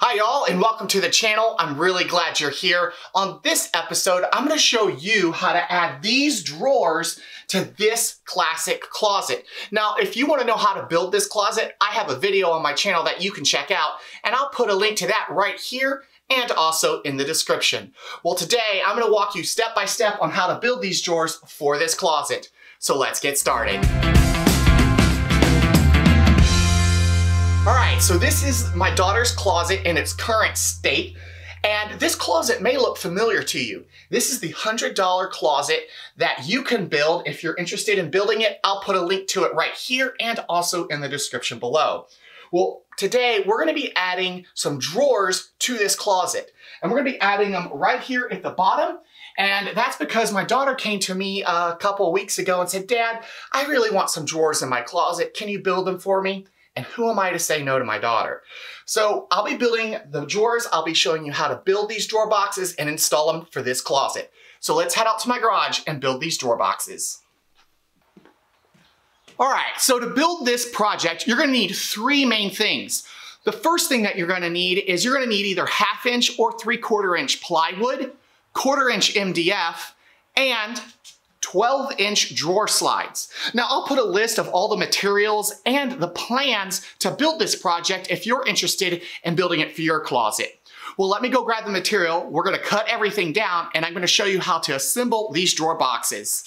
Hi y'all, and welcome to the channel. I'm really glad you're here. On this episode, I'm gonna show you how to add these drawers to this classic closet. Now, if you wanna know how to build this closet, I have a video on my channel that you can check out, and I'll put a link to that right here and also in the description. Well, today, I'm gonna walk you step by step on how to build these drawers for this closet. So let's get started. All right, so this is my daughter's closet in its current state, and this closet may look familiar to you. This is the $100 closet that you can build. If you're interested in building it, I'll put a link to it right here and also in the description below. Well, today we're gonna be adding some drawers to this closet, and we're gonna be adding them right here at the bottom. And that's because my daughter came to me a couple of weeks ago and said, "Dad, I really want some drawers in my closet. Can you build them for me?" And who am I to say no to my daughter? So I'll be building the drawers. I'll be showing you how to build these drawer boxes and install them for this closet. So let's head out to my garage and build these drawer boxes. All right, so to build this project, you're gonna need three main things. The first thing that you're gonna need is you're gonna need either 1/2 inch or 3/4 inch plywood, 1/4 inch MDF, and 12-inch drawer slides. Now, I'll put a list of all the materials and the plans to build this project if you're interested in building it for your closet. Well, let me go grab the material. We're gonna cut everything down, and I'm gonna show you how to assemble these drawer boxes.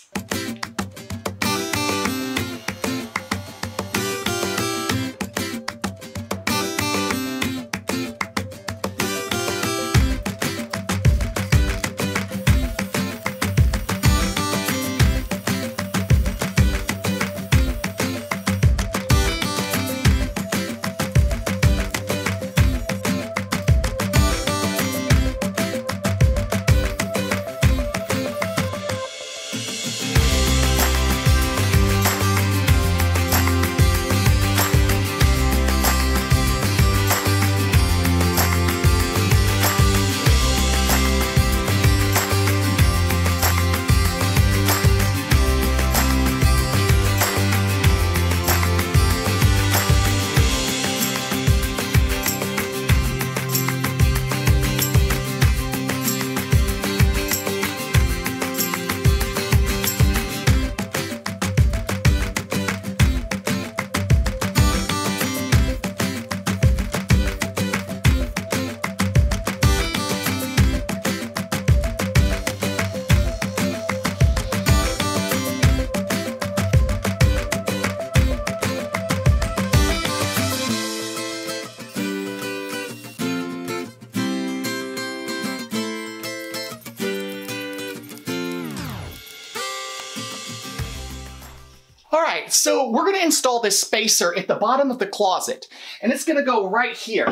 All right, so we're gonna install this spacer at the bottom of the closet, and it's gonna go right here.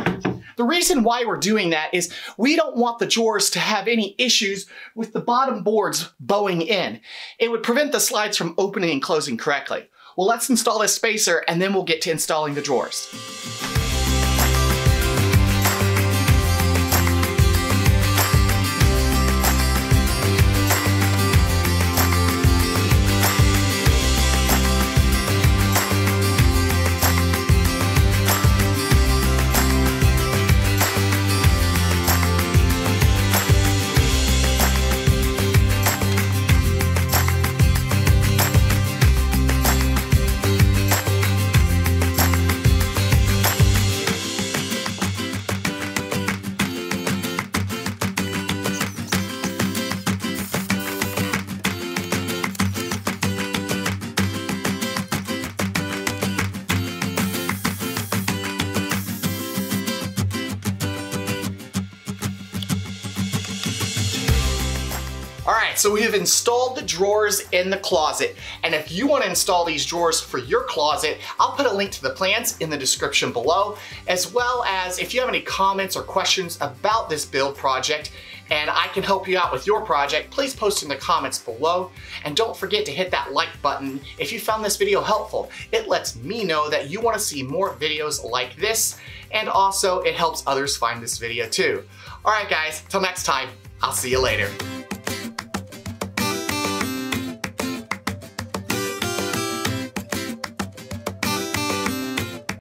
The reason why we're doing that is we don't want the drawers to have any issues with the bottom boards bowing in. It would prevent the slides from opening and closing correctly. Well, let's install this spacer, and then we'll get to installing the drawers. All right, so we have installed the drawers in the closet, and if you want to install these drawers for your closet, I'll put a link to the plans in the description below, as well as if you have any comments or questions about this build project, and I can help you out with your project, please post in the comments below, and don't forget to hit that like button if you found this video helpful. It lets me know that you want to see more videos like this, and also it helps others find this video too. All right guys, till next time, I'll see you later.